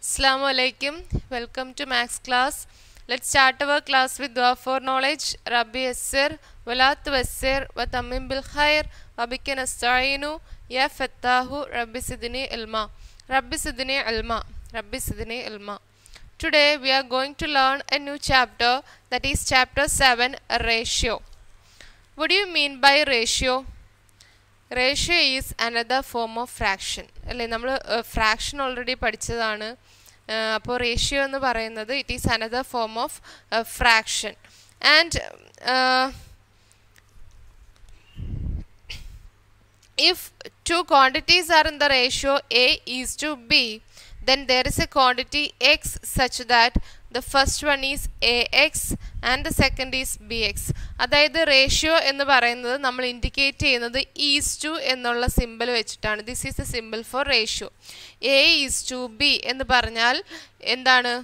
Assalamu alaikum. Welcome to Max class. Let's start our class with dua for knowledge. Rabbi yassir, wala tuwassir, wa tammim bil khair, wa bika nasta'inu, ya fattahu, Rabbi sidni ilma. Rabbi sidni ilma. Rabbi sidni ilma. Today we are going to learn a new chapter, that is chapter 7, ratio. What do you mean by ratio? Ratio is another form of fraction. Fraction already പഠിച്ചതാണ്. അപ്പോൾ ratio എന്ന് പറയുന്നത് it is another form of fraction. And if two quantities are in the ratio A is to B, then there is a quantity x such that the first one is ax and the second is bx. അതായത് ratio എന്ന് പറയുന്നത് നമ്മൾ indicate ചെയ്യുന്നത് is to എന്നുള്ള simple വെച്ചിട്ടാണ്. This is the simple for ratio. A is to B എന്ന് പറഞ്ഞാൽ എന്താണ്?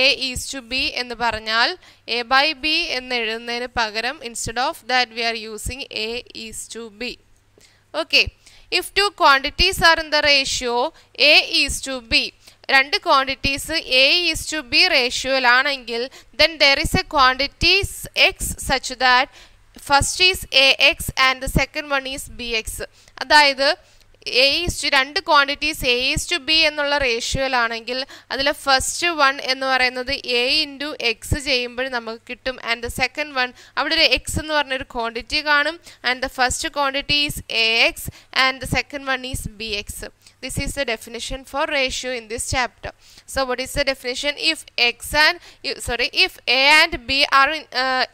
എ ഈസ് ടു ബി എന്ന് പറഞ്ഞാൽ എ ബൈ ബി എന്ന് എഴുതുന്നതിന് പകരം instead of that we are using A is to B. Okay, if two quantities are in the ratio A is to B, രണ്ട് quantities A is to B റേഷ്യോയിലാണെങ്കിൽ then there is a quantity x such that first is AX and the second one is BX. അതായത് രണ്ട് quantities A is to B എന്നുള്ള റേഷ്യോയിലാണെങ്കിൽ അതിൽ first one എന്ന് പറയുന്നത് A into X ചെയ്യുമ്പോൾ നമുക്ക് കിട്ടും. ആൻഡ് ദ സെക്കൻഡ് വൺ, അവിടെ ഒരു എക്സ് എന്ന് പറഞ്ഞൊരു ക്വാണ്ടിറ്റി കാണും. And the first quantity is A X and the second one is B X. This is the definition for ratio in this chapter. So what is the definition? If if A and B are in,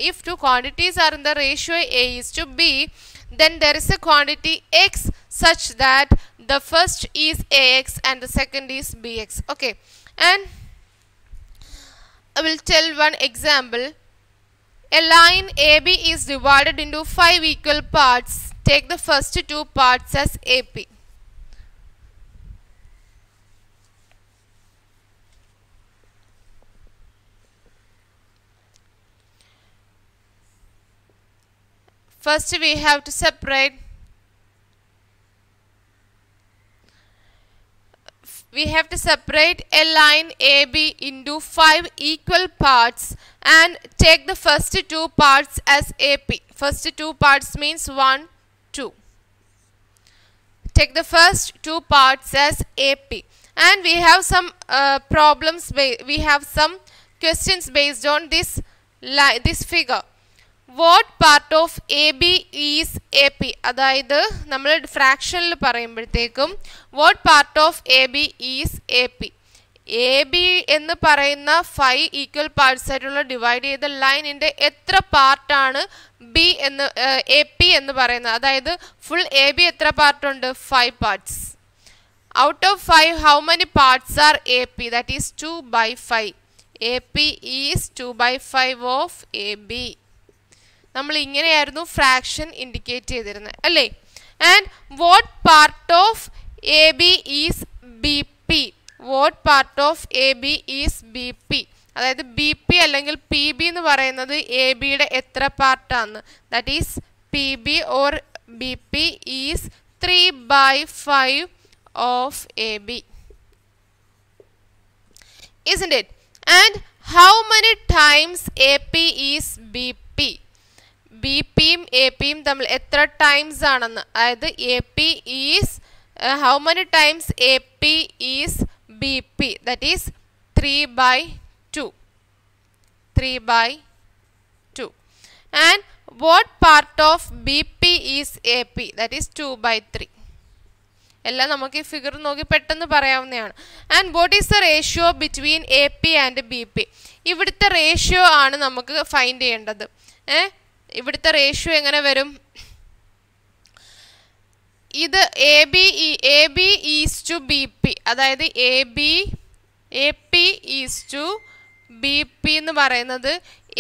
if two quantities are in the ratio A is to B, then there is a quantity x such that the first is ax and the second is bx. Okay, and I will tell one example. A line AB is divided into 5 equal parts. Take the first two parts as AP. First we have to separate a line AB into 5 equal parts and take the first two parts as AP. First two parts means 1, 2. Take the first two parts as AP. And we have some we have some questions based on this figure. What part of AB is AP? അതായത് നമ്മൾ ഫ്രാക്ഷനിൽ പറയുമ്പോഴത്തേക്കും what part of AB is AP? AB എന്ന് പറയുന്ന 5 equal parts ആയിട്ടുള്ള divide ചെയ്ത ലൈനിൻ്റെ എത്ര പാർട്ടാണ് ബി എന്ന് AP എന്ന് പറയുന്നത്? അതായത് ഫുൾ AB എത്ര പാർട്ടുണ്ട്? 5 parts. Out of 5 how many parts are AP? That is 2 by 5. AP is 2 by 5 of AB. നമ്മൾ ഇങ്ങനെയായിരുന്നു ഫ്രാക്ഷൻ ഇൻഡിക്കേറ്റ് ചെയ്തിരുന്നത് അല്ലേ? And what part of A B is B P? What part of A B is B P? അതായത് B P അല്ലെങ്കിൽ P B എന്ന് പറയുന്നത് A ബിയുടെ എത്ര പാർട്ടാണ്? That is P B or B P is 3 by 5 of A B. Isn't it? And how many times AP is BP? B പിയും A പിയും തമ്മിൽ എത്ര ടൈംസ് ആണെന്ന്, അതായത് A P is how many times A P is B P? That is 3 by 2. 3 by 2. And what part of B P is A P? That is 2 by 3. എല്ലാം നമുക്ക് ഈ figure നോക്കി പെട്ടെന്ന് പറയാവുന്നതാണ്. And what is the ratio between A P and B P? ഇവിടുത്തെ ratio ആണ് നമുക്ക് find ചെയ്യേണ്ടത്. ഇവിടുത്തെ റേഷ്യോ എങ്ങനെ വരും? ഇത് A B is to B P, അതായത് A P is to B P എന്ന് പറയുന്നത്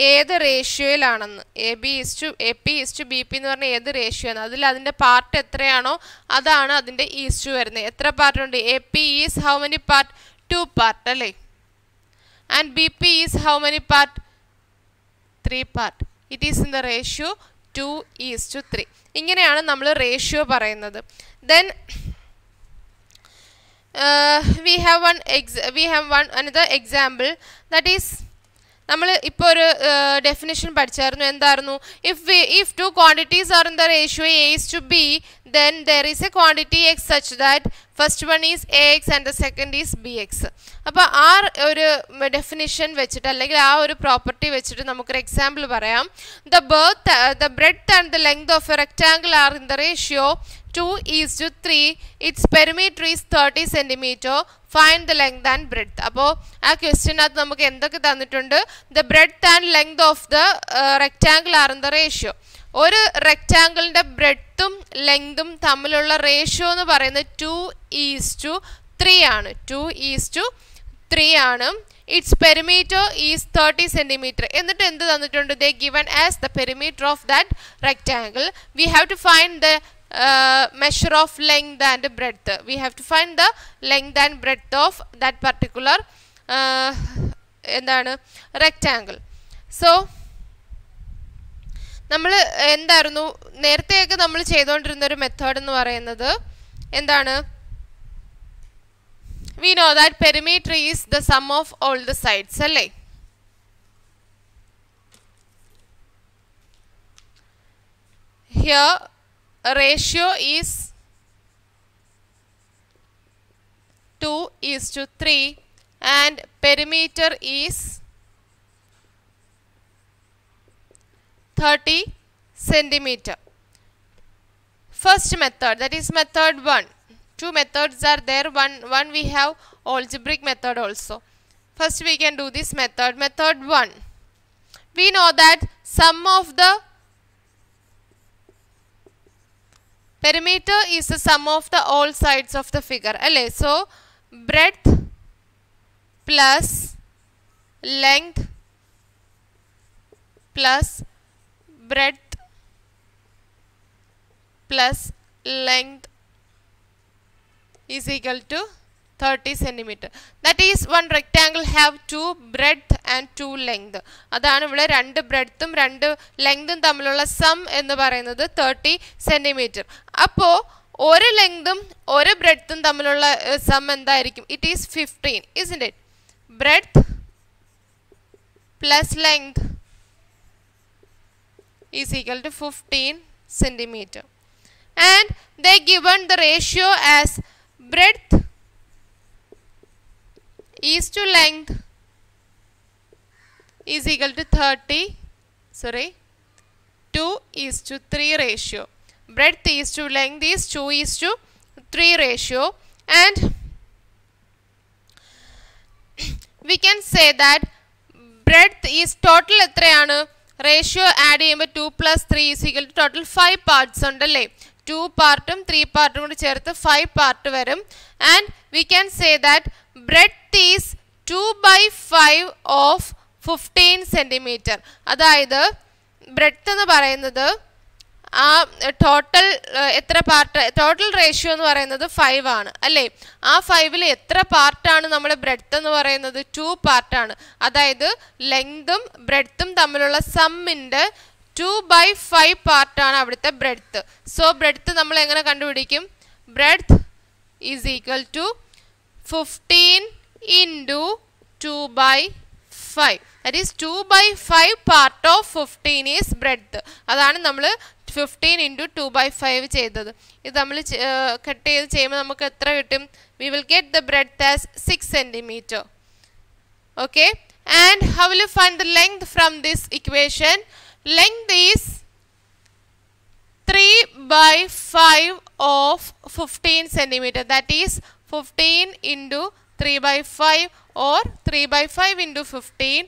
ഏത് റേഷ്യോയിലാണെന്ന്, A P is to B P എന്ന് പറഞ്ഞാൽ ഏത് റേഷ്യോ ആണ്, അതിൻ്റെ പാർട്ട് എത്രയാണോ അതാണ് അതിൻ്റെ ഈസ് ടു വരുന്നത്. എത്ര പാർട്ടുണ്ട്? A P is how many part? 2 part അല്ലേ? And B P is how many part? 3 part. It is in the ratio 2:3. ഇങ്ങനെയാണ് നമ്മൾ റേഷ്യോ പറയുന്നത്. Then we have one another example, that is നമ്മൾ ഇപ്പോൾ ഒരു ഡെഫിനിഷൻ പഠിച്ചായിരുന്നു. എന്തായിരുന്നു? if two quantities are in the ratio A:B, then there is a quantity x such that first one is ax and the second is bx. അപ്പോൾ ആ ഒരു definition വെച്ചിട്ട് അല്ലെങ്കിൽ ആ ഒരു പ്രോപ്പർട്ടി വെച്ചിട്ട് നമുക്കൊരു എക്സാമ്പിൾ പറയാം. the breadth and the length of a rectangle are in the ratio 2:3. its perimeter is 30 centimeter. Find the length and breadth. അപ്പോൾ ആ ക്വസ്റ്റ്യനകത്ത് നമുക്ക് എന്തൊക്കെ തന്നിട്ടുണ്ട്? the breadth and length of the rectangle are in the ratio. ഒരു റെക്റ്റാങ്കിളിൻ്റെ ബ്രെഡ്ത്തും ലെങ്തും തമ്മിലുള്ള ratio എന്ന് പറയുന്നത് 2:3 ആണ്. 2:3 ആണ്. its perimeter is 30 centimeter. എന്നിട്ട് എന്ത് തന്നിട്ടുണ്ട്? they given as the perimeter of that rectangle. we have to find the measure of length and breadth. We have to find the length and breadth of that particular എന്താണ് rectangle. so നമ്മൾ എന്തായിരുന്നു നേരത്തെയൊക്കെ നമ്മൾ ചെയ്തുകൊണ്ടിരുന്ന ഒരു method എന്ന് പറയുന്നത് എന്താണ്? we know that perimeter is the sum of all the sides, അല്ലേ? here ratio is 2:3 and perimeter is 30 centimeter. First method, that is method 1. Two methods are there. One we have algebraic method also. First we can do this method. Method 1. We know that sum of the perimeter is the sum of the all sides of the figure. So breadth plus length plus breadth plus length is equal to 30 centimeter. That is one rectangle have two breadth and two length. അതാണ് ഇവിടെ രണ്ട് ബ്രെഡ്ത്തും രണ്ട് ലെങ്തും തമ്മിലുള്ള some എന്ന് പറയുന്നത് 30 centimeter. അപ്പോൾ ഒരു ലെങ്തും ഒരു ബ്രെഡ്ത്തും തമ്മിലുള്ള സം എന്തായിരിക്കും? It is 15, isn't it? breadth plus length is equal to 15 centimeter. And they given the ratio as breadth is to length is equal to 2:3 ratio. Breadth is to length is 2:3 ratio. And we can say that breadth is total എത്രയാണ്? ratio add ചെയ്യുമ്പോൾ 2 plus 3 is equal to total 5 parts ഉണ്ടല്ലേ? 2 പാർട്ടും 3 പാർട്ടും കൂടി ചേർത്ത് 5 part വരും. and we can say that breadth is 2/5 of 15 centimeter. അതായത് breadth എന്ന് പറയുന്നത് ആ ടോട്ടൽ എത്ര പാർട്ട്, ടോട്ടൽ റേഷ്യോ എന്ന് പറയുന്നത് 5 ആണ് അല്ലേ? ആ 5ൽ എത്ര പാർട്ടാണ് നമ്മുടെ ബ്രെഡ്ത്ത് എന്ന് പറയുന്നത്? 2 പാർട്ടാണ്. അതായത് ലെങ്തും ബ്രെഡ്ത്തും തമ്മിലുള്ള സമ്മിൻ്റെ 2/5 പാർട്ടാണ് അവിടുത്തെ ബ്രെഡ്ത്ത്. സോ ബ്രെഡ്ത്ത് നമ്മൾ എങ്ങനെ കണ്ടുപിടിക്കും? Breadth is equal to 15 into 2/5. That is 2/5 part of 15 is breadth. അതാണ് നമ്മൾ 15 into 2/5 ചെയ്തത്. ഇത് നമ്മൾ കട്ട് ചെയ്ത് ചെയ്യുമ്പോൾ നമുക്ക് എത്ര കിട്ടും? We will get the breadth as 6 centimeter. Okay. And how will you find the length from this equation? Length is 3/5 of 15 centimeter. That is 15 into 3/5 or 3/5 into 15.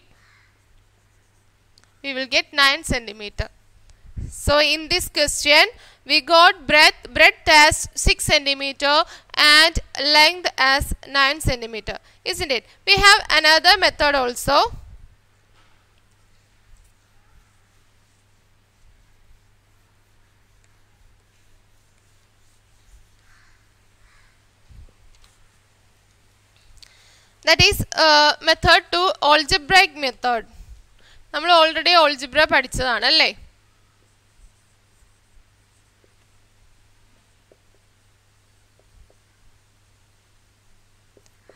We will get 9 centimeter. So in this question we got breadth as 6 centimeter and length as 9 centimeter, isn't it? We have another method also. That is method 2, algebraic method. നമ്മൾ already algebra പഠിച്ചതാണ് അല്ലേ?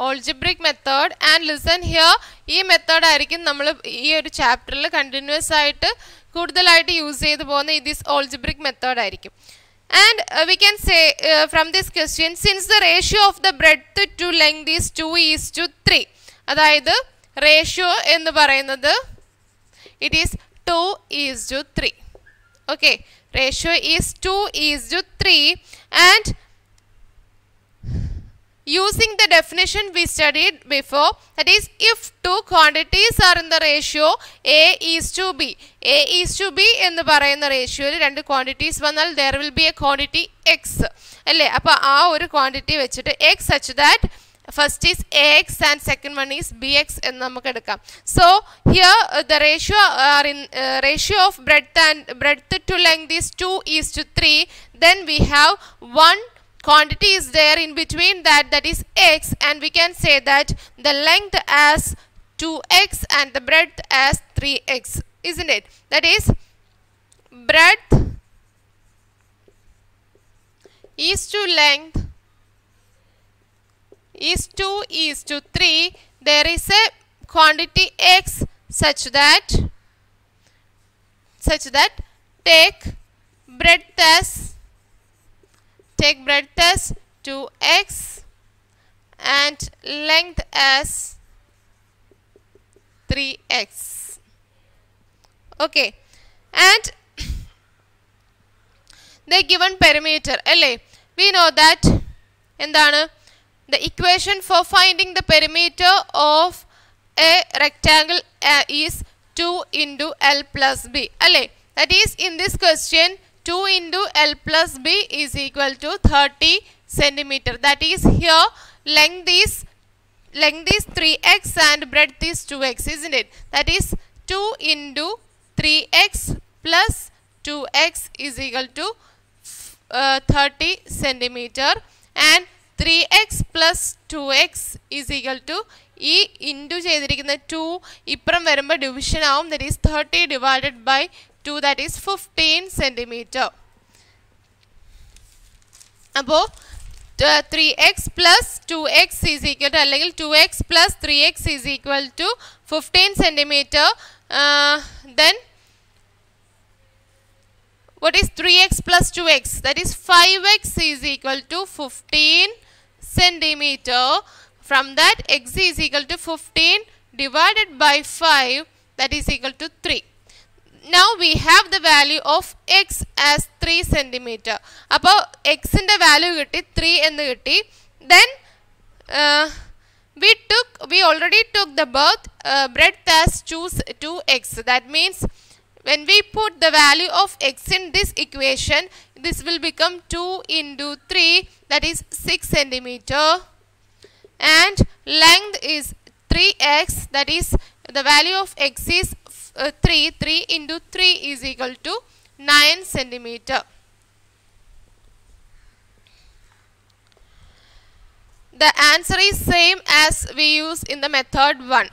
algebraic method. And listen here, this method ആയിരിക്കും നമ്മൾ ഈ ഒരു ചാപ്റ്ററിൽ continuous ആയിട്ട് കൂടുതലായിട്ട് യൂസ് ചെയ്തു പോകുന്ന this algebraic method ആയിരിക്കും. And we can say from this question, since the ratio of the breadth to length is 2:3, അതായത് ratio എന്ന് പറയുന്നത് it is 2:3. Okay, ratio is 2:3, and using the definition we studied before, that is, if two quantities are in the ratio A:B, A:B എന്ന് പറയുന്ന റേഷ്യോയിൽ രണ്ട് quantities വന്നാൽ there will be a quantity x അല്ലേ. അപ്പോൾ ആ ഒരു ക്വാണ്ടിറ്റി വെച്ചിട്ട് x such that first is ax and second one is bx എന്ന് നമുക്ക് എടുക്കാം. So here the ratio of breadth to length is 2:3. Then we have one quantity is there in between that is x, and we can say that the length as 2x and the breadth as 3x, isn't it? That is, breadth is to length is 2:3. There is a quantity x such that take breadth as 2x and length as 3x. Okay, and the given perimeter, we know that the equation for finding the perimeter of a rectangle is 2 into L plus B. That is, in this question 2 into L plus B is equal to 30 centimeter. That is, here length is 3x and breadth is 2x, isn't it? That is 2 into 3x plus 2x is equal to 30 centimeter, and 3x plus 2x is equal to ഈ into ചെയ്തിരിക്കുന്ന 2 ഇപ്പുറം വരുമ്പോൾ division ആവും. That is 30 divided by 2, that is 15 centimeter. അപ്പോൾ 3x plus 2x is equal to, അല്ലെങ്കിൽ 2x plus 3x is equal to 15 centimeter. Then what is 3x plus 2x? That is 5x is equal to 15 centimeter. From that, x is equal to 15 divided by 5, that is equal to 3. Now we have the value of x as 3 centimeter. അപ്പോൾ x ന്റെ value കിട്ടി 3 എന്ന് കിട്ടി. Then we already took the breadth as 2x. That means when we put the value of x in this equation, this will become 2 into 3, that is 6 centimeter. And length is 3x, that is the value of x is 3 into 3 is equal to 9 centimeter. The answer is same as we use in the method 1.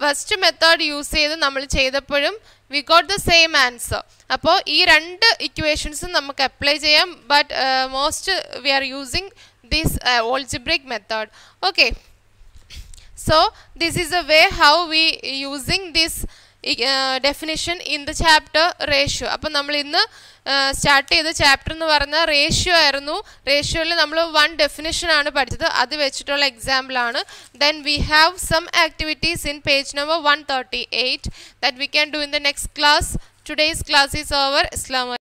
First method use ചെയ്ത് നമ്മൾ ചെയ്തപ്പോഴും we got the same answer. അപ്പോൾ ഈ രണ്ട് equations നമുക്ക് apply ചെയ്യാം, but most we are using this algebraic method. Okay, so this is the way how we using this definition in the chapter ratio. അപ്പോൾ നമ്മൾ ഇന്ന് സ്റ്റാർട്ട് ചെയ്ത chapter എന്ന് പറഞ്ഞാൽ റേഷ്യോ ആയിരുന്നു. റേഷ്യോയിൽ നമ്മൾ 1 ഡെഫിനിഷൻ ആണ് പഠിച്ചത്, അത് വെച്ചിട്ടുള്ള എക്സാമ്പിൾ ആണ്. Then we have some activities in page number 138 that we can do in the next class. Today's class is over. Assalamu alaikum.